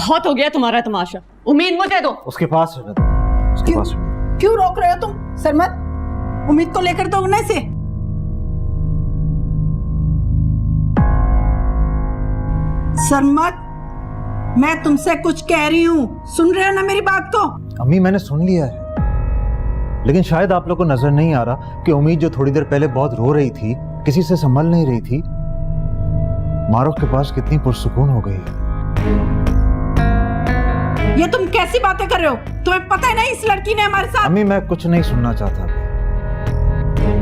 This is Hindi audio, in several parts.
बहुत हो गया तुम्हारा तमाशा। उम्मीद मुझे दो। उसके पास रहने दो, उसके पास रहने दो। क्यों रोक रहे हो तुम सरमत? उम्मीद को लेकर दौड़ने से। सरमत, मैं तुमसे कुछ कह रही हूँ, सुन रहे हो ना मेरी बात को? अम्मी मैंने सुन लिया है, लेकिन शायद आप लोग को नजर नहीं आ रहा कि उम्मीद जो थोड़ी देर पहले बहुत रो रही थी, किसी से संभल नहीं रही थी, मारूफ के पास कितनी पुरसुकून हो गई है। ये तुम कैसी बातें कर रहे हो? तुम्हें पता है ना इस लड़की ने हमारे साथ। अम्मी मैं कुछ नहीं सुनना चाहता,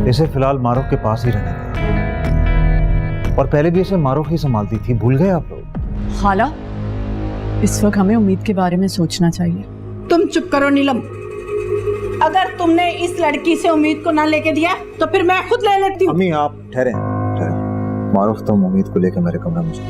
इसे फिलहाल मारूफ के पास ही रहने दो। और पहले भी इसे मारूफ ही संभालती थी, भूल गए आप लोग? खाला, इस वक्त हमें उम्मीद के बारे में सोचना चाहिए। तुम चुप करो नीलम। अगर तुमने इस लड़की से उम्मीद को ना लेके दिया तो फिर मैं खुद ले लेती हूँ। अम्मी आप ठहरे ठहरे, मारूफ तुम उम्मीद को लेकर मेरे कमरे में जाओ।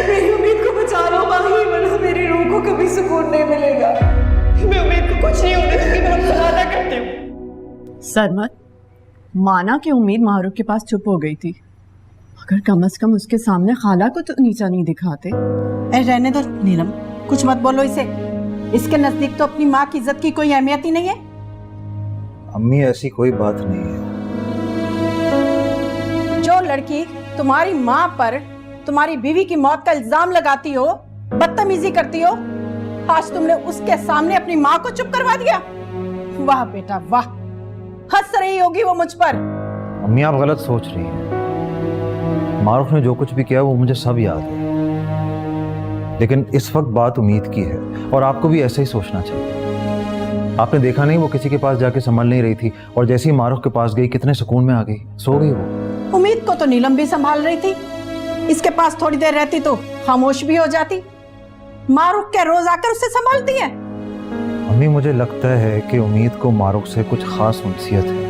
मेरी उम्मीद को बचा लो माही, वरना मेरी रूह को कभी सुकून नहीं मिलेगा। मैं उम्मीद को कुछ नहीं होने दूंगी, मैं आपसे वादा करती हूँ। सरमत, माना कि उम्मीद मारूफ के पास चुप हो गई थी, मगर कम से कम उसके सामने खाला को तो नीचा नहीं दिखाते। रहने दो नीलम, कुछ मत बोलो इसे। इसके नजदीक तो अपनी माँ की इज्जत की कोई अहमियत ही नहीं है। अम्मी ऐसी कोई बात नहीं है। जो लड़की तुम्हारी माँ पर तुम्हारी बीवी की मौत का इल्जाम लगाती हो, बदतमीजी करती हो, आज तुमने उसके सामने अपनी माँ को चुप करवा दिया। वाह बेटा वाह, हंस रही होगी वो मुझ पर। अम्मी आप गलत सोच रही हैं। मारूफ ने जो कुछ भी किया वो मुझे सब याद है, लेकिन इस वक्त बात उम्मीद की है और आपको भी ऐसे ही सोचना चाहिए। आपने देखा नहीं वो किसी के पास जाके संभल नहीं रही थी, और जैसे ही मारूफ के पास गई कितने सुकून में आ गई, सो गई वो। उम्मीद को तो नीलम भी संभाल रही थी, इसके पास थोड़ी देर रहती तो खामोश भी हो जाती। मारूफ क्या रोज आकर उसे संभालती है? अम्मी मुझे लगता है कि उम्मीद को मारूफ से कुछ खास उनसियत है,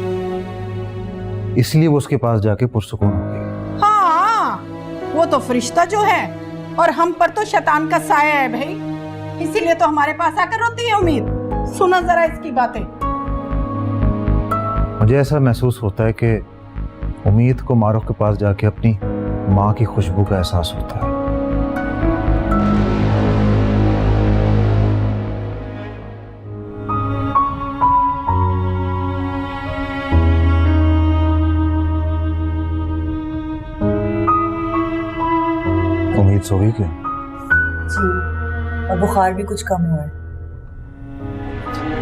इसलिए वो उसके पास जाके पुरसुकून हो गई। हाँ, वो तो फरिश्ता जो है, और हम पर तो शैतान का साया है भाई, इसीलिए तो हमारे पास आकर रोती है उम्मीद। सुना जरा इसकी बातें। मुझे ऐसा महसूस होता है कि उम्मीद को मारूफ के पास जाके अपनी माँ की खुशबू का एहसास होता है। उम्मीद सो गई क्या? जी, और बुखार भी कुछ कम हुआ है।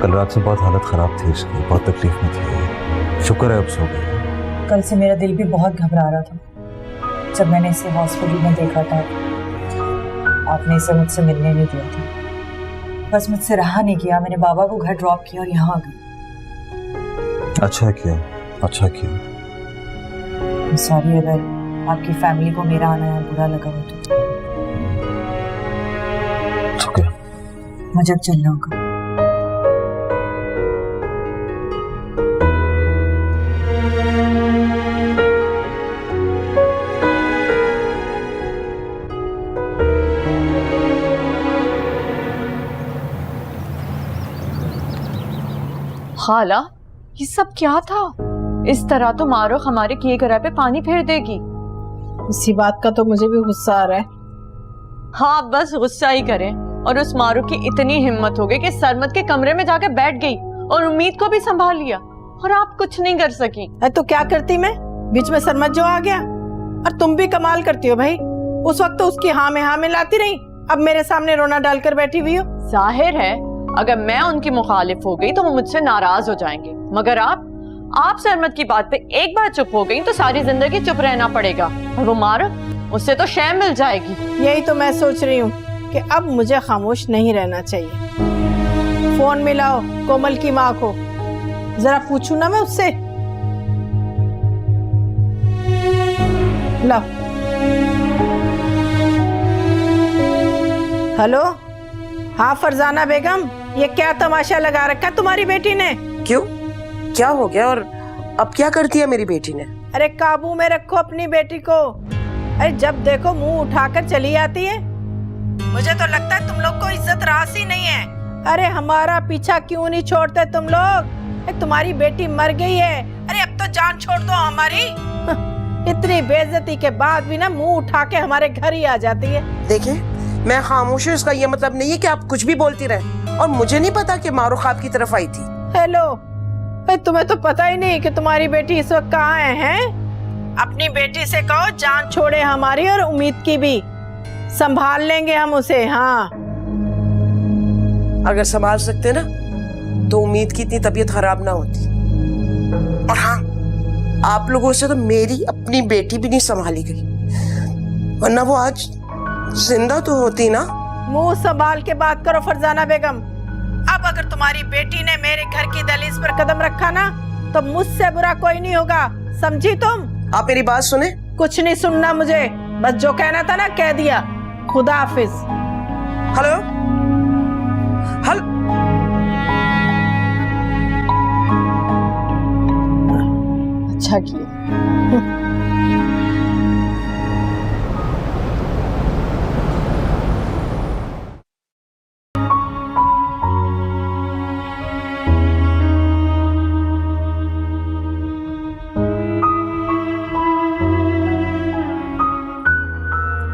कल रात से बहुत हालत खराब थी इसकी, बहुत तकलीफ में थी। शुक्र है अब सो गई। कल से मेरा दिल भी बहुत घबरा रहा था। जब मैंने इसे हॉस्पिटल में देखा था, आपने इसे मुझसे मिलने नहीं दिया था। बस मुझसे रहा नहीं किया, मैंने बाबा को घर ड्रॉप किया और यहाँ आ गई। अच्छा किया, अच्छा किया। सॉरी अगर आपकी फैमिली को मेरा आना यहाँ बुरा लगा हो तो। मुझे अब चलना होगा। खाला, ये सब क्या था? इस तरह तो मारूख हमारे किए कराए पे पानी फेर देगी। इसी बात का तो मुझे भी गुस्सा आ रहा है। हाँ, बस गुस्सा ही करें। और उस मारूख की इतनी हिम्मत हो गई कि सरमत के कमरे में जाकर बैठ गई और उम्मीद को भी संभाल लिया, और आप कुछ नहीं कर सकी। तो क्या करती मैं? बीच में सरमत जो आ गया। और तुम भी कमाल करती हो भाई, उस वक्त तो उसकी हाँ में लाती रही, अब मेरे सामने रोना डालकर बैठी हुई हो। जाहिर है अगर मैं उनकी मुखालिफ हो गई तो वो मुझसे नाराज हो जाएंगे, मगर आप सरमत की बात पे एक बार चुप हो गई तो सारी जिंदगी चुप रहना पड़ेगा, और वो मारूख, उससे तो शय मिल जाएगी। यही तो मैं सोच रही हूँ कि अब मुझे खामोश नहीं रहना चाहिए। फोन मिलाओ कोमल की माँ को, जरा पूछूं ना मैं उससे। लो। हेलो, हाँ फरजाना बेगम, ये क्या तमाशा लगा रखा तुम्हारी बेटी ने? क्यों, क्या हो गया और अब क्या कर दिया मेरी बेटी ने? अरे काबू में रखो अपनी बेटी को। अरे जब देखो मुंह उठाकर चली आती है। मुझे तो लगता है तुम लोग को इज्जत रास ही नहीं है। अरे हमारा पीछा क्यों नहीं छोड़ते तुम लोग? तुम्हारी बेटी मर गई है, अरे अब तो जान छोड़ दो हमारी। इतनी बेइज्जती के बाद भी ना मुंह उठा के हमारे घर ही आ जाती है। देखिए, मैं खामोश हूँ, इसका ये मतलब नहीं है कि आप कुछ भी बोलती रहे। और मुझे नहीं पता कि मारूख आपकी तरफ आई थी। हेलो, तुम्हें तो पता ही नहीं कि तुम्हारी बेटी इस वक्त कहाँ है? अपनी बेटी से कहो जान छोड़े हमारी और उम्मीद की भी, संभाल लेंगे हम उसे। हाँ, अगर संभाल सकते ना तो उम्मीद की इतनी तबीयत खराब ना होती। और हाँ, आप लोगों से तो मेरी अपनी बेटी भी नहीं संभाली गई, वरना वो आज जिंदा तो होती ना। मुंह संभाल के बात करो फरजाना बेगम। अब अगर तुम्हारी बेटी ने मेरे घर की दहलीज पर कदम रखा ना तो मुझसे बुरा कोई नहीं होगा, समझी तुम? आप मेरी बात सुने। कुछ नहीं सुनना मुझे, बस जो कहना था ना कह दिया। खुदा हाफिज। Hello, hello. अच्छा किया।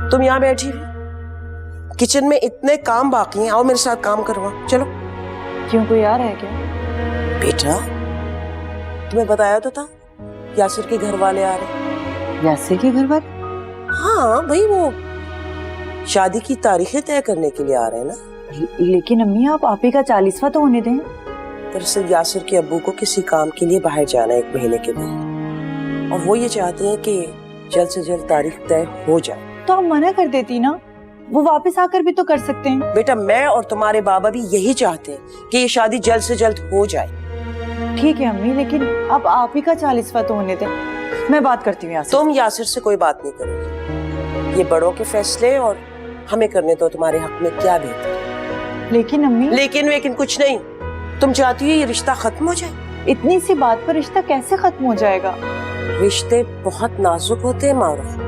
तुम यहाँ बैठी हुई, किचन में इतने काम बाकी हैं, आओ मेरे साथ काम करवा। चलो। क्यों, कोई आ रहा है क्या? बेटा, तुम्हें बताया तो था यासिर के घर वाले आ रहे। यासिर के घर वाले? हाँ भाई, वो शादी की तारीखें तय करने के लिए आ रहे हैं ना। लेकिन अम्मी, आप ही का 40वां तो होने दें। दरअसल यासिर के अब्बू को किसी काम के लिए बाहर जाना है 1 महीने के लिए, और वो ये चाहते हैं कि जल्द से जल्द तारीख तय हो जाए। तो आप मना कर देती ना, वो वापस आकर भी तो कर सकते हैं। बेटा, मैं और तुम्हारे बाबा भी यही चाहते हैं कि ये शादी जल्द से जल्द हो जाए। ठीक है अम्मी, लेकिन अब आप ही का 40वां तो होने दें, मैं बात करती हूँ यासिर। तुम यासिर से कोई बात नहीं करोगे, ये बड़ों के फैसले और हमें करने दो तुम्हारे हक में क्या बेहतर। लेकिन अम्मी। लेकिन कुछ नहीं, तुम चाहती हो ये रिश्ता खत्म हो जाए? इतनी सी बात पर रिश्ता कैसे खत्म हो जाएगा? रिश्ते बहुत नाजुक होते हैं मारूफ,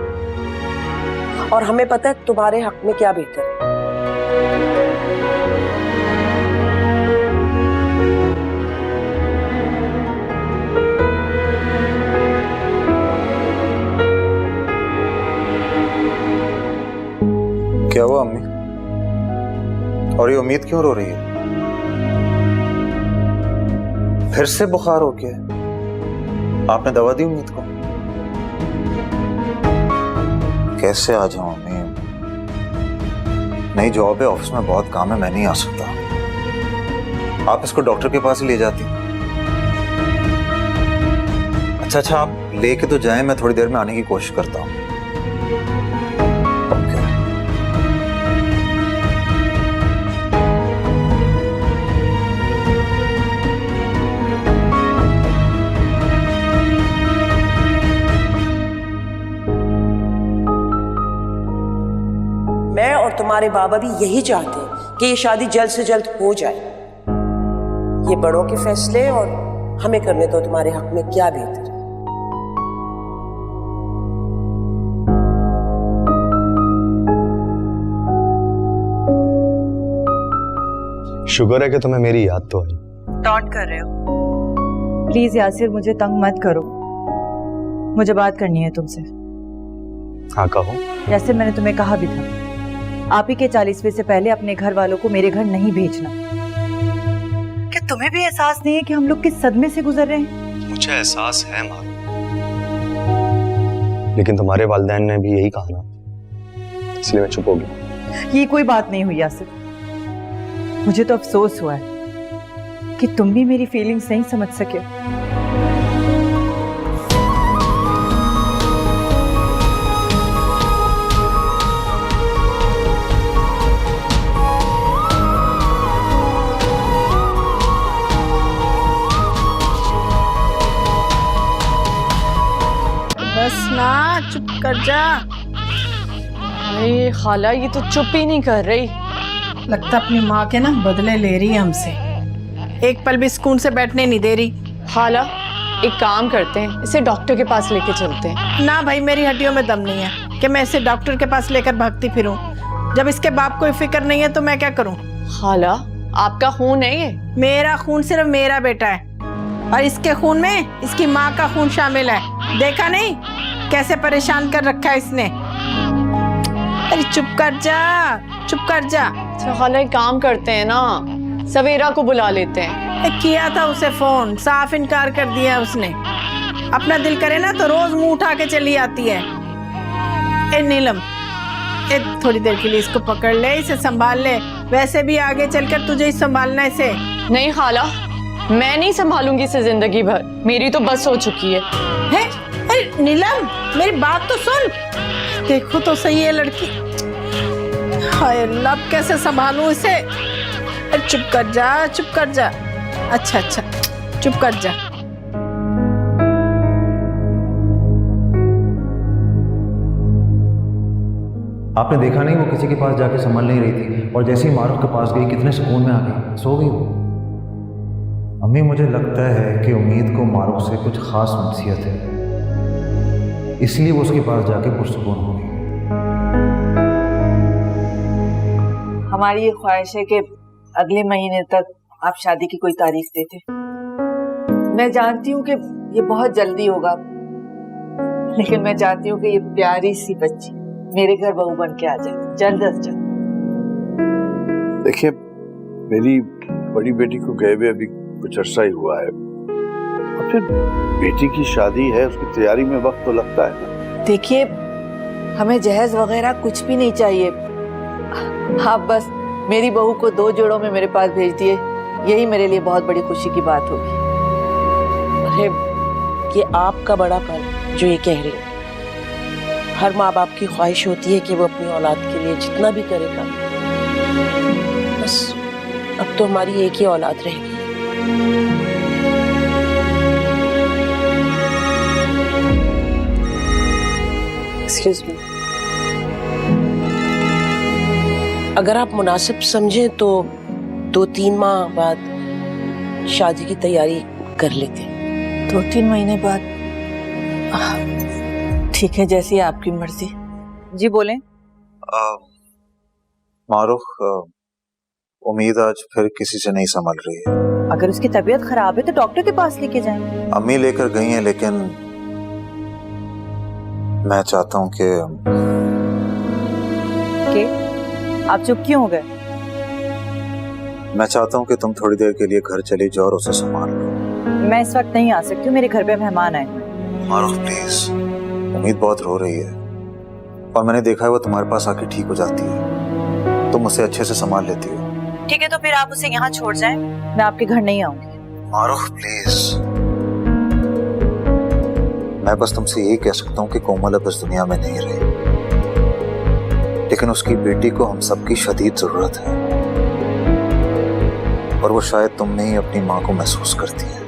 और हमें पता है तुम्हारे हक में क्या बेहतर है। क्या हुआ अम्मी? और ये उम्मीद क्यों रो रही है? फिर से बुखार हो गया? आपने दवा दी उम्मीद को? कैसे आ जाऊं अम्मी? नई जॉब है, ऑफिस में बहुत काम है, मैं नहीं आ सकता। आप इसको डॉक्टर के पास ही ले जाती। अच्छा, आप लेके तो जाएं, मैं थोड़ी देर में आने की कोशिश करता हूँ। मैं और तुम्हारे बाबा भी यही चाहते हैं कि ये शादी जल्द से जल्द हो जाए। ये बड़ों के फैसले और हमें करने दो तुम्हारे हक में क्या बेहतर है। शुक्र है कि तुम्हें मेरी याद तो आई। टॉन्ट कर रहे हो? प्लीज यासिर, मुझे तंग मत करो, मुझे बात करनी है तुमसे। हाँ कहो। यासिर, मैंने तुम्हें कहा भी था, आप ही के 40वें से पहले अपने घर वालों को मेरे घर नहीं भेजना। क्या तुम्हें भी एहसास नहीं है कि हम लोग किस सदमे से गुजर रहे हैं? मुझे एहसास है माँ, लेकिन तुम्हारे वालिदैन ने भी यही कहा ना, इसलिए मैं चुप हो गया। ये कोई बात नहीं हुई यासिर, मुझे तो अफसोस हुआ है कि तुम भी मेरी फीलिंग्स नहीं समझ सके। बस ना, चुप कर जा। अरे खाला, ये तो चुप ही नहीं कर रही। लगता अपनी माँ के ना बदले ले रही है हमसे, एक पल भी सुकून से बैठने नहीं दे रही। खाला, एक काम करते हैं, इसे डॉक्टर के पास लेके चलते हैं। ना भाई, मेरी हड्डियों में दम नहीं है कि मैं इसे डॉक्टर के पास लेकर भागती फिरूं। जब इसके बाप को फिक्र नहीं है तो मैं क्या करूं? खाला, आपका खून है ये? मेरा खून सिर्फ मेरा बेटा है, और इसके खून में इसकी माँ का खून शामिल है। देखा नहीं कैसे परेशान कर रखा है इसने? अरे चुप कर जा, चुप कर जा। अच्छा खाला, एक काम करते हैं ना, सवेरा को बुला लेते हैं। किया था उसे फोन, साफ इनकार कर दिया उसने। अपना दिल करे ना तो रोज मुंह उठा के चली आती है। ए नीलम, ए थोड़ी देर के लिए इसको पकड़ ले, इसे संभाल ले, वैसे भी आगे चलकर तुझे ही संभालना है इसे। नहीं खाला, मैं नहीं संभालूंगी इसे जिंदगी भर, मेरी तो बस हो चुकी है। अरे नीलम, मेरी बात तो सुन, देखो तो सही है लड़की। हाय अल्लाह, अब कैसे संभालूं इसे? अरे चुप कर जा, चुप कर जा। अच्छा अच्छा, चुप कर जा। आपने देखा नहीं वो किसी के पास जाके संभल नहीं रही थी, और जैसे ही मारूफ के पास गई कितने सुकून में आ गई, सो गई वो। अम्मी, मुझे लगता है कि उम्मीद को मारूफ से कुछ खास नसीहत है, इसलिए वो उसके पास जाके पुरसुकून हो गई। हमारी ये ख्वाहिश है कि अगले महीने तक आप शादी की कोई तारीख देते। मैं जानती हूँ कि ये बहुत जल्दी होगा, लेकिन मैं चाहती हूँ कि ये प्यारी सी बच्ची मेरे घर बहू बन के आ जाए जल्द अज जल्द। देखिए, मेरी बड़ी बेटी को गए हुए अभी कुछ अर्सा ही हुआ है, और फिर बेटी की शादी है, उसकी तैयारी में वक्त तो लगता है ना। देखिए, हमें जहेज वगैरह कुछ भी नहीं चाहिए, आप बस मेरी बहू को 2 जोड़ों में मेरे पास भेज दिए, यही मेरे लिए बहुत बड़ी खुशी की बात होगी। अरे ये आपका बड़ा पल जो ये कह रही है। हर माँ बाप की ख्वाहिश होती है कि वो अपनी औलाद के लिए जितना भी करेगा। बस अब तो हमारी एक ही औलाद रहेगी। एक्सक्यूज मी, अगर आप मुनासिब समझें तो 2-3 माह बाद शादी की तैयारी कर लेते हैं। 2-3 महीने बाद? ठीक है, जैसी आपकी मर्जी। जी बोलें। मारूफ, उम्मीद आज फिर किसी से नहीं संभल रही है। अगर उसकी तबीयत खराब है तो डॉक्टर के पास लेके जाएं। अम्मी लेकर गई हैं, लेकिन मैं चाहता हूं कि आप चुप क्यों हो गए? मैं चाहता हूं कि तुम थोड़ी देर के लिए घर चली जाओ और उसे संभाल लो। मैं इस वक्त नहीं आ सकती हूँ, मेरे घर पे मेहमान आए हैं। मारूफ प्लीज, उम्मीद बहुत रो रही है, और मैंने देखा है वो तुम्हारे पास आके ठीक हो जाती है, तुम उसे अच्छे से संभाल लेती हो। ठीक है, तो फिर आप उसे यहाँ छोड़ जाएं, मैं आपके घर नहीं आऊंगी। मारूफ प्लीज, मैं बस तुमसे यही कह सकता हूँ कि कोमल अब इस दुनिया में नहीं रही, लेकिन उसकी बेटी को हम सबकी शदीद जरूरत है, और वो शायद तुम में ही अपनी माँ को महसूस करती है।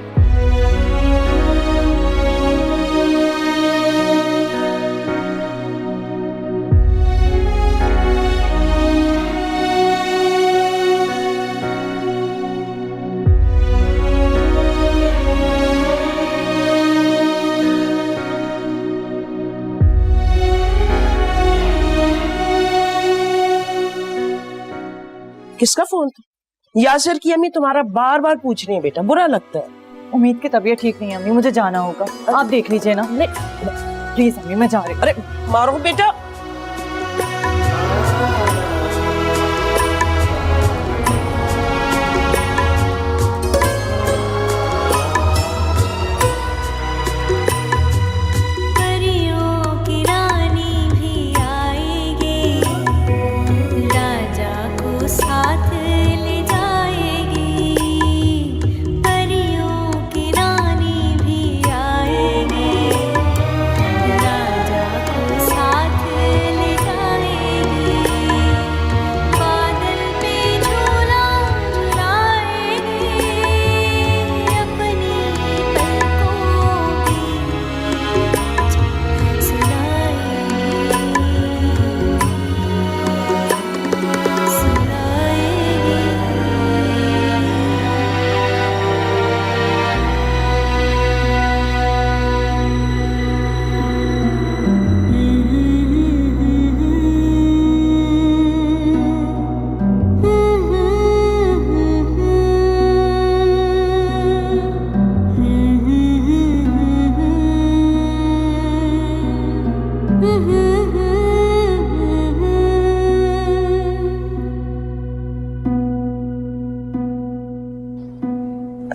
किसका फोन था? यासिर की अम्मी तुम्हारा बार बार पूछ रही है बेटा, बुरा लगता है। उम्मीद की तबीयत ठीक नहीं है अम्मी, मुझे जाना होगा। आप देख लीजिए ना। प्लीज अम्मी, मैं जा रही हूँ। अरे मारो बेटा।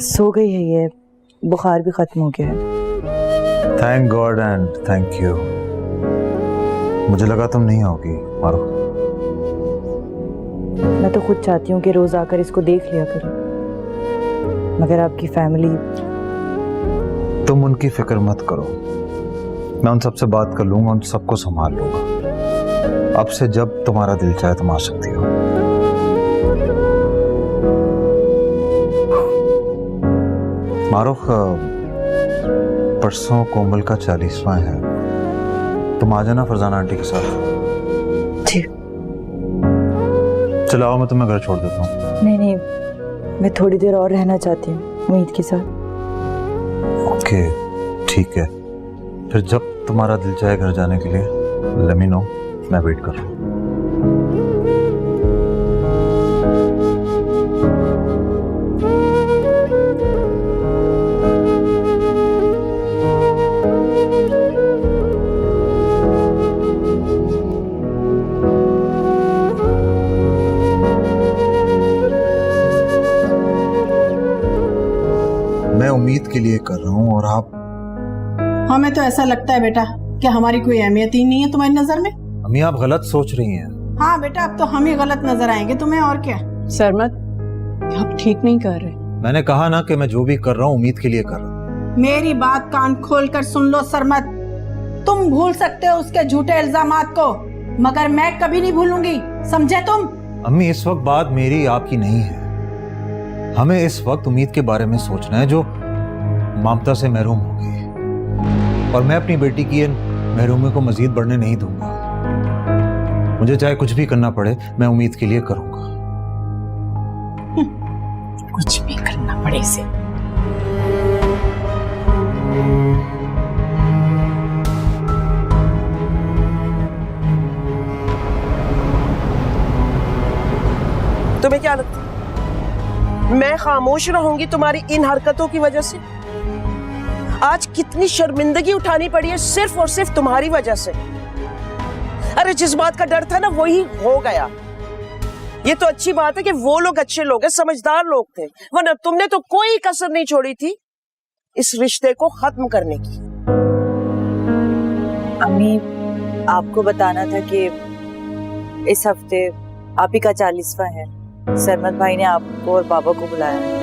सो गई है ये, बुखार भी खत्म हो गया है। Thank God and thank you. मुझे लगा तुम नहीं आओगी मारो। मैं तो खुद चाहती हूँ कि रोज आकर इसको देख लिया करूं, मगर आपकी फैमिली। तुम उनकी फिक्र मत करो, मैं उन सबसे बात कर लूंगा, उन सबको संभाल लूंगा। अब से जब तुम्हारा दिल चाहे तुम आ सकती हो। मारूफ, परसों कोमल का 40वां है, तुम आ जाना फरजाना आंटी के साथ। ठीक। चलो आओ, मैं तुम्हें घर छोड़ देता हूँ। नहीं नहीं, मैं थोड़ी देर और रहना चाहती हूँ उम्मीद के साथ। ओके ठीक है, फिर जब तुम्हारा दिल चाहे घर जाने के लिए लेट मी नो, मैं वेट कर रहा हूँ। मैं उम्मीद के लिए कर रहा हूँ और आप। हमें तो ऐसा लगता है बेटा कि हमारी कोई अहमियत ही नहीं है तुम्हारी नजर में। अम्मी आप गलत सोच रही हैं। हाँ बेटा, अब तो हम ही गलत नजर आएंगे तुम्हें, और क्या। सरमत, आप ठीक नहीं कर रहे। मैंने कहा ना कि मैं जो भी कर रहा हूँ उम्मीद के लिए कर रहा हूँ। मेरी बात कान खोल कर सुन लो सरमत, तुम भूल सकते हो उसके झूठे इल्जामात को, मगर मैं कभी नहीं भूलूंगी, समझे तुम। अम्मी इस वक्त बात मेरी आपकी नहीं है, हमें इस वक्त उम्मीद के बारे में सोचना है जो ममता से महरूम हो गई, और मैं अपनी बेटी की महरूमी को मजीद बढ़ने नहीं दूंगा। मुझे चाहे कुछ भी करना पड़े, मैं उम्मीद के लिए करूंगा। कुछ भी करना पड़े से। तुम्हें क्या लगता है मैं खामोश रहूंगी तुम्हारी इन हरकतों की वजह से? आज कितनी शर्मिंदगी उठानी पड़ी है सिर्फ और सिर्फ तुम्हारी वजह से। अरे जिस बात का डर था ना वही हो गया। ये तो अच्छी बात है कि वो लोग अच्छे लोग हैं, समझदार लोग थे, वरना तुमने तो कोई कसर नहीं छोड़ी थी इस रिश्ते को खत्म करने की। अम्मी, आपको बताना था कि इस हफ्ते आप ही का 40वां है। सरमत भाई ने आपको और बाबा को बुलाया है।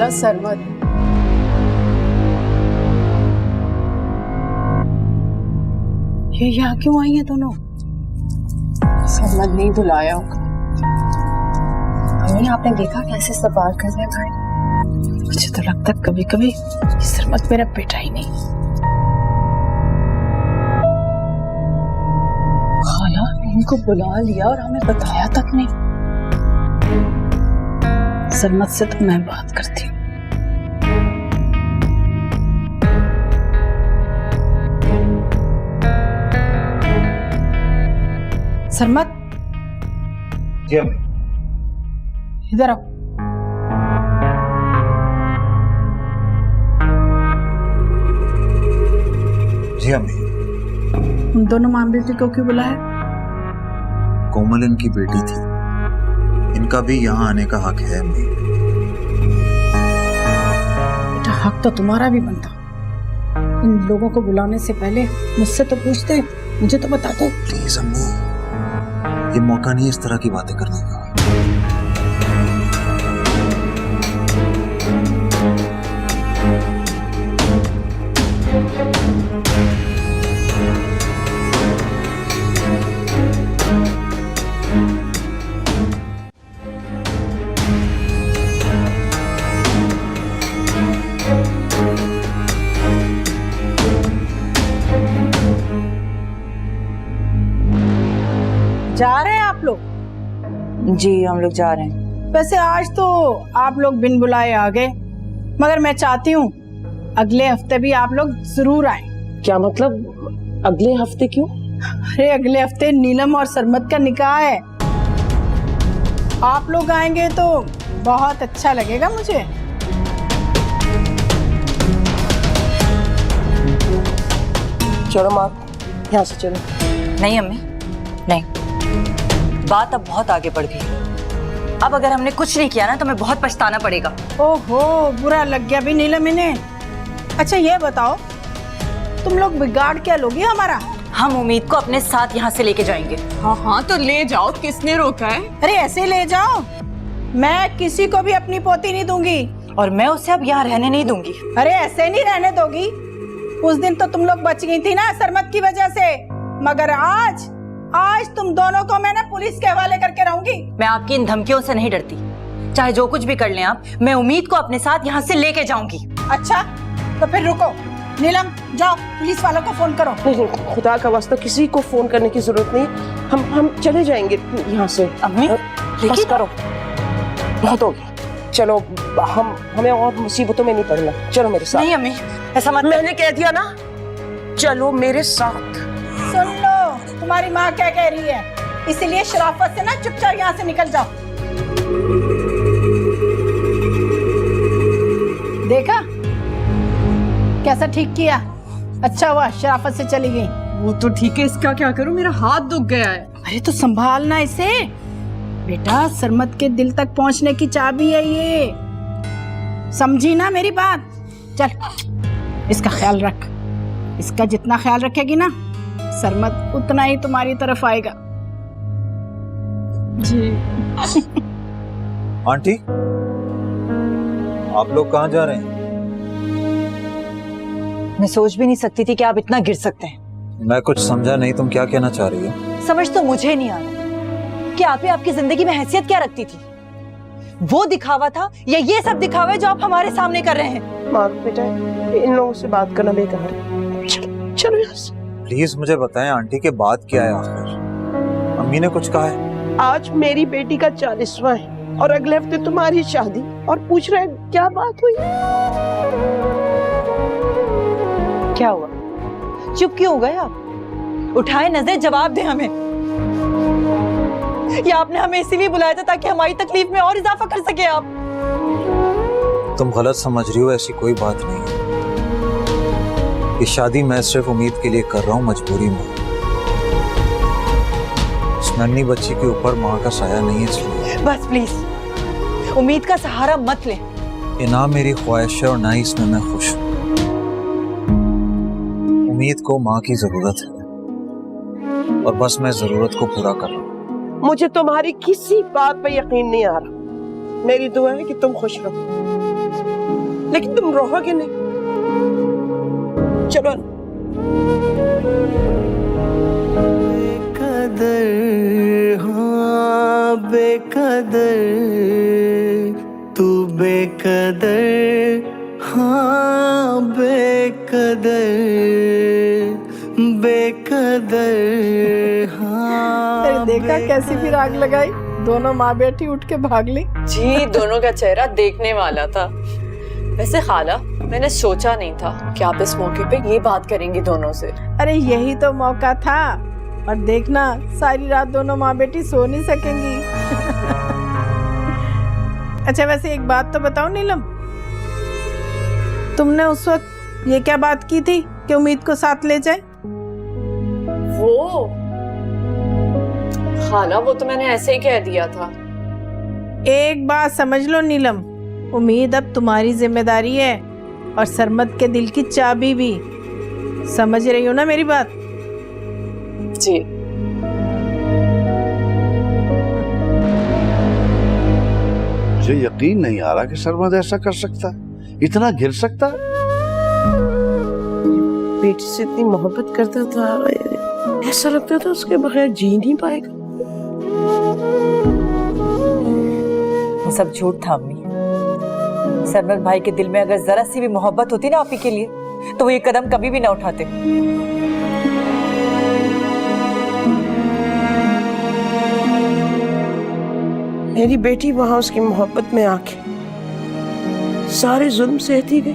बेटा सरमत, ये यहाँ क्यों आई है दोनों? सरमत नहीं बुलाया होगा। मम्मी आपने देखा कैसे सवार कर रहे हैं भाई? मुझे तो लगता कभी कभी सरमत मेरा बेटा ही नहीं। खाला ने इनको बुला लिया और हमें बताया तक नहीं। सरमत से तो मैं बात करती हूँ। सरमत, जी अम्मी। इधर आओ। जी अम्मी। उन दोनों माँ बेटी को क्यों बुलाया? कोमल इनकी बेटी थी, इनका भी यहाँ आने का हक है अम्मी। बेटा हक तो तुम्हारा भी बनता। इन लोगों को बुलाने से पहले मुझसे तो पूछते, मुझे तो बता दो। प्लीज अम्मी, ये मौका नहीं इस तरह की बातें करने का। जा रहे हैं आप लोग? जी हम लोग जा रहे हैं। वैसे आज तो आप लोग बिन बुलाए आ गए, मगर मैं चाहती हूँ अगले हफ्ते भी आप लोग जरूर आए। क्या मतलब अगले हफ्ते क्यों? अरे अगले हफ्ते नीलम और सरमत का निकाह है। आप लोग आएंगे तो बहुत अच्छा लगेगा मुझे। चलो माँ, यहाँ से चलो। नहीं अम्मी, नहीं, बात अब बहुत आगे बढ़ गई। अब अगर हमने कुछ नहीं किया ना तो हमें बहुत पछताना पड़ेगा। ओहो, बुरा लग गया भी नीलम इन्हें। अच्छा ये बताओ, तुम लोग बिगाड़ क्या लोगी हमारा? हम उम्मीद को अपने साथ यहाँ से लेके जाएंगे। हाँ हाँ तो ले जाओ, किसने रोका है? अरे ऐसे ले जाओ, मैं किसी को भी अपनी पोती नहीं दूंगी। और मैं उसे अब यहाँ रहने नहीं दूंगी। अरे ऐसे नहीं रहने दोगी। उस दिन तो तुम लोग बच गई थी ना सरमत की वजह से, मगर आज तुम दोनों को मैं ना पुलिस के हवाले करके रहूंगी। मैं आपकी इन धमकियों से नहीं डरती, चाहे जो कुछ भी कर लें आप, मैं उम्मीद को अपने साथ यहाँ से लेके जाऊंगी। अच्छा तो फिर रुको, नीलम जाओ पुलिस वालों को फोन करो। नहीं, खुदा का वास्ता किसी को फोन करने की जरूरत नहीं, हम चले जाएंगे यहाँ से। अम्मी, बस करो, बहुत हो गया। चलो, हमें और मुसीबतों में नहीं पड़ना। चलो मेरे साथ। नहीं अम्मी, ऐसा मत। मैंने कह दिया ना, चलो मेरे साथ। सुन लो तुम्हारी माँ क्या कह रही है, इसीलिए शराफत से ना चुपचाप यहाँ से निकल जाओ। देखा कैसा ठीक किया? अच्छा हुआ शराफत से चली गई। वो तो ठीक है, इसका क्या करूं, मेरा हाथ दुख गया है। अरे तो संभालना इसे बेटा, सरमत के दिल तक पहुंचने की चाबी है ये, समझी ना मेरी बात? चल इसका ख्याल रख, इसका जितना ख्याल रखेगी ना सरमत उतना ही तुम्हारी तरफ आएगा। जी आंटी, आप लोग कहाँ जा रहे हैं? मैं सोच भी नहीं सकती थी कि आप इतना गिर सकते हैं। मैं कुछ समझा नहीं, तुम क्या कहना चाह रही हो? समझ तो मुझे नहीं आ रहा कि आप ही आपकी जिंदगी में हैसियत क्या रखती थी। वो दिखावा था या ये सब दिखावा है जो आप हमारे सामने कर रहे हैं? माँ बेटा, इन लोगों से बात करना बेकार है। चलो यहाँ से। प्लीज मुझे बताएं आंटी के बात क्या है आखिर? अम्मी ने कुछ कहा है? आज मेरी बेटी का 40वां है और अगले हफ्ते तुम्हारी शादी, और पूछ रहे हैं क्या बात हुई? क्या हुआ, चुप क्यों हो गए आप? उठाए नजर, जवाब दें हमें। या आपने हमें इसीलिए बुलाया था ताकि हमारी तकलीफ में और इजाफा कर सके आप? तुम गलत समझ रही हो, ऐसी कोई बात नहीं है। ये शादी मैं सिर्फ उम्मीद के लिए कर रहा हूँ, मजबूरी में। इस नन्ही बच्ची के ऊपर माँ का साया नहीं है, इसलिए। बस प्लीज उम्मीद का सहारा मत लें। ये ना मेरी ख्वाहिश है और ना ही इसमें मैं खुश हूँ। उम्मीद को माँ की जरूरत है और बस मैं जरूरत को पूरा कर रहा हूँ। मुझे तुम्हारी किसी बात पे यकीन नहीं आ रहा। मेरी दुआ है कि तुम खुश रहो। लेकिन तुम रहोगे नहीं। चलो बेकदर, हाँ बेकदर, तू बेकदर, हाँ बेकदर, बेकदर, हाँ। अरे देखा कैसी भी राग लगाई, दोनों माँ बेटी उठ के भाग ली। जी दोनों का चेहरा देखने वाला था। वैसे खाला, मैंने सोचा नहीं था कि आप इस मौके पे ये बात करेंगी दोनों से। अरे यही तो मौका था, और देखना सारी रात दोनों माँ बेटी सो नहीं सकेंगी। अच्छा वैसे एक बात तो बताओ नीलम, तुमने उस वक्त ये क्या बात की थी कि उम्मीद को साथ ले जाए? वो खाला, वो तो मैंने ऐसे ही कह दिया था। एक बात समझ लो नीलम, उम्मीद अब तुम्हारी जिम्मेदारी है और सरमद के दिल की चाबी भी। समझ रही हो ना मेरी बात? जी। मुझे यकीन नहीं आ रहा कि सरमद ऐसा कर सकता है, इतना गिर सकता है। बेटी से इतनी मोहब्बत करता था, ऐसा लगता था उसके बगैर जी नहीं पाएगा। वो सब झूठ था अम्मी। सरमद भाई के दिल में अगर जरा सी भी मोहब्बत होती ना आपी के लिए, तो वो ये कदम कभी भी ना उठाते। मेरी बेटी वहां उसकी मोहब्बत में आके सारे जुल्म सहती गई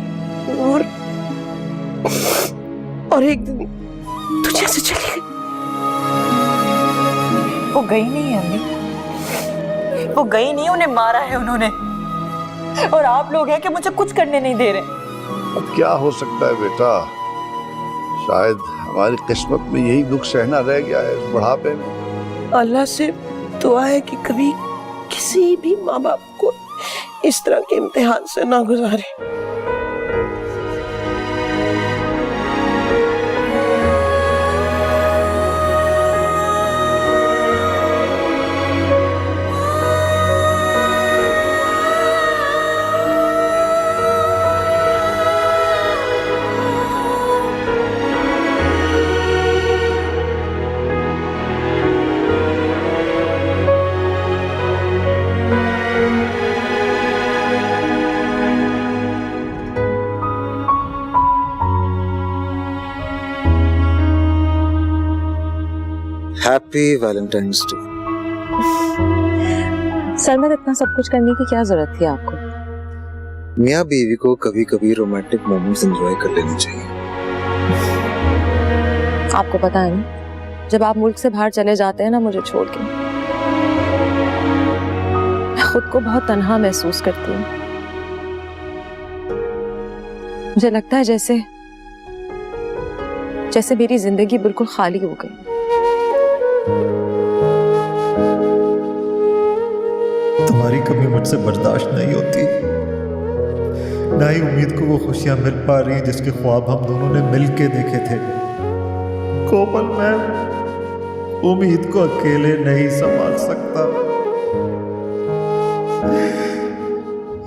और एक दिन तुझे से चली गई। वो गई नहीं है अम्मी, वो गई नहीं, उन्हें मारा है उन्होंने। और आप लोग हैं कि मुझे कुछ करने नहीं दे रहे। अब क्या हो सकता है बेटा, शायद हमारी किस्मत में यही दुख सहना रह गया है इस बुढ़ापे में। अल्लाह से दुआ है कि कभी किसी भी माँ बाप को इस तरह के इम्तिहान से ना गुजारे। Happy Valentine's day. सरमद, इतना सब कुछ करने की क्या जरूरत थी आपको? मियाँ बीवी को कभी कभी रोमांटिक मोमेंट्स एंजॉय कर लेने चाहिए। आपको पता है ना, जब आप मुल्क से बाहर चले जाते हैं ना मुझे छोड़ के, मैं खुद को बहुत तन्हा महसूस करती हूँ। मुझे लगता है जैसे मेरी जिंदगी बिल्कुल खाली हो गई। तुम्हारी कमी मुझसे बर्दाश्त नहीं होती, ना ही उम्मीद को वो खुशियां मिल पा रही हैं जिसके ख्वाब हम दोनों ने मिल के देखे थे। कोमल, मैं उम्मीद को अकेले नहीं संभाल सकता,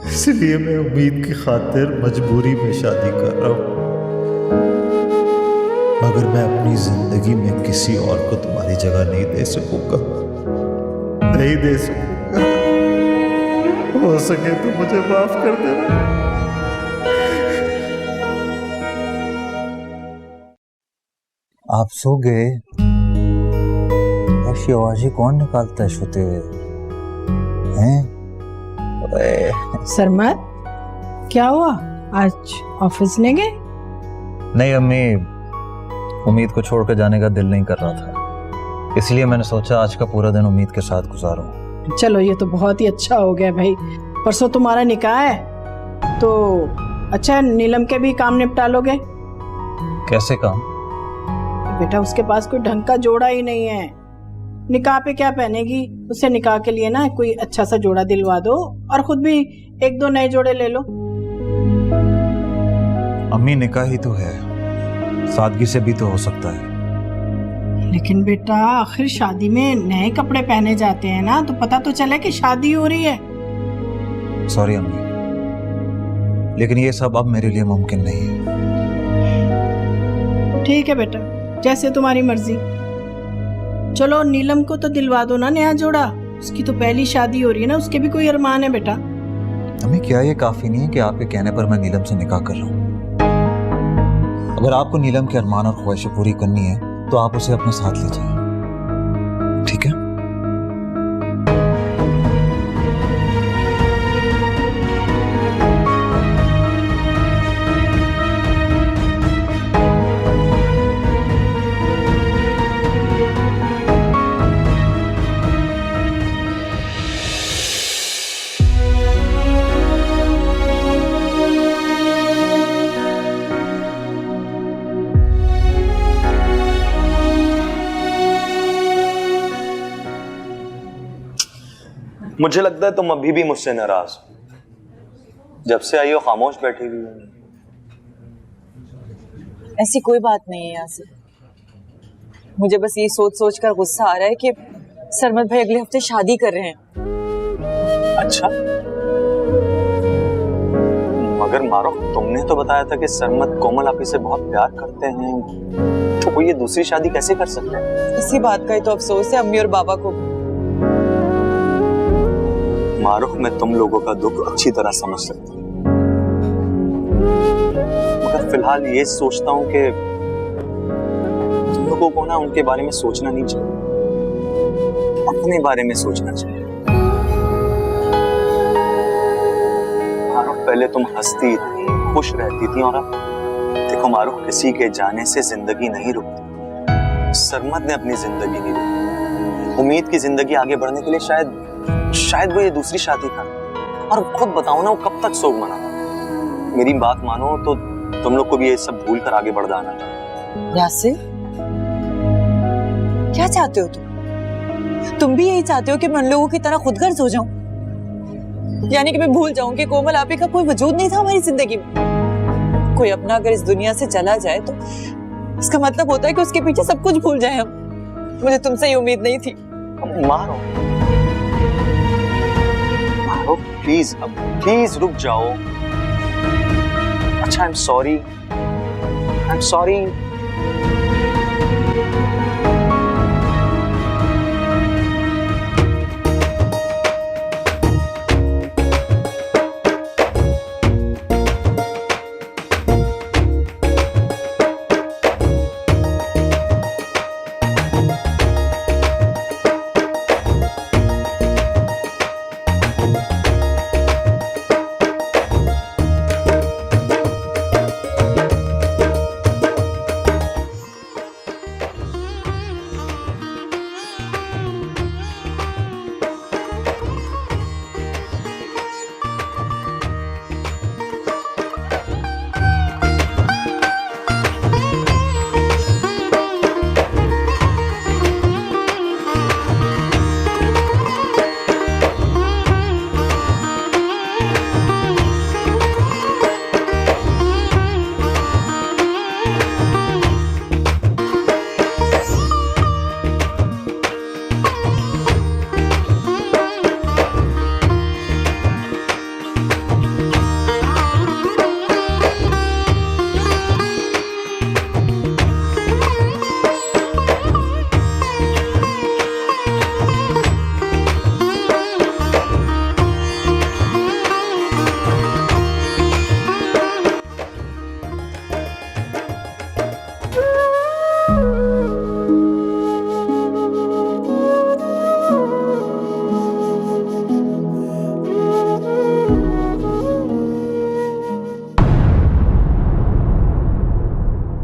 इसलिए मैं उम्मीद की खातिर मजबूरी में शादी कर रहा हूं। मगर मैं अपनी जिंदगी में किसी और को तुम्हारी जगह नहीं दे सकूंगा, नहीं दे सकूंगा। हो सके तो मुझे माफ कर देना। आप सो गए? ऐसी आवाजें कौन निकालता है सोते हुए? हैं? सरमद, क्या हुआ? आज ऑफिस नहीं गए? नहीं अम्मी, उम्मीद को छोड़कर जाने का दिल नहीं कर रहा था, इसलिए मैंने सोचा आज का पूरा दिन उम्मीद के साथ गुजारूं। चलो ये तो बहुत ही अच्छा हो गया भाई। परसों तुम्हारा निकाह है, तो अच्छा नीलम के भी काम निपटा लोगे? कैसे काम? बेटा उसके पास कोई ढंग का जोड़ा ही नहीं है, निकाह पे क्या पहनेगी? उससे निकाह के लिए ना कोई अच्छा सा जोड़ा दिलवा दो, और खुद भी एक दो नए जोड़े ले लो। अम्मी निकाह ही तो है, सादगी से भी तो हो सकता है। लेकिन बेटा आखिर शादी में नए कपड़े पहने जाते हैं ना, तो पता तो चले कि शादी हो रही है। सॉरी अम्मी, लेकिन ये सब अब मेरे लिए मुमकिन नहीं है। ठीक है बेटा, जैसे तुम्हारी मर्जी। चलो नीलम को तो दिलवा दो ना नया जोड़ा, उसकी तो पहली शादी हो रही है ना, उसके भी कोई अरमान है बेटा। अम्मी क्या ये काफी नहीं है कि आपके कहने पर मैं नीलम से निकाह कर रहा हूँ? अगर आपको नीलम के अरमान और ख्वाहिशें पूरी करनी है तो आप उसे अपने साथ ले जाइए, ठीक है? मुझे लगता है तुम अभी भी मुझसे नाराज हो। जब से आई हो खामोश बैठी हुई हो। ऐसी कोई बात नहीं है यासिर, मुझे बस ये सोच सोच कर गुस्सा आ रहा है कि सरमद भाई अगले हफ्ते शादी कर रहे हैं। अच्छा, मगर मारो, तुमने तो बताया था कि सरमद कोमल आपी से बहुत प्यार करते हैं, तो कोई ये दूसरी शादी कैसे कर सकते हैं? इसी बात का ही तो अफसोस है अम्मी और बाबा को। मारूफ, मैं तुम लोगों का दुख अच्छी तरह समझ सकता हूँ, मगर फिलहाल ये सोचता हूँ कि तुम लोगों को ना उनके बारे में सोचना नहीं चाहिए, अपने बारे में सोचना चाहिए। मारूफ, पहले तुम हंसती थी, खुश रहती थी, और अब देखो मारूफ, किसी के जाने से जिंदगी नहीं रुकती। सरमद ने अपनी जिंदगी नहीं रुकी, उम्मीद की जिंदगी आगे बढ़ने के लिए शायद वो ये दूसरी शादी कर। और खुद बताओ ना, वो कब तक सोग मनाना? मेरी बात मानो तो तुम लोग को भी ये सब भूल कर आगे बढ़ जाना चाहिए। यासिर, क्या चाहते हो तुम भी यही चाहते हो कि मैं उन लोगों की तरह खुदगर्ज हो जाऊं? यानी कि मैं भूल जाऊं कि कोमल आपी का कोई वजूद नहीं था हमारी जिंदगी में। कोई अपना अगर इस दुनिया से चला जाए तो इसका मतलब होता है कि उसके पीछे सब कुछ भूल जाए हम। मुझे तुमसे ये उम्मीद नहीं थी। मारो प्लीज, अब प्लीज रुक जाओ। अच्छा, आई एम सॉरी।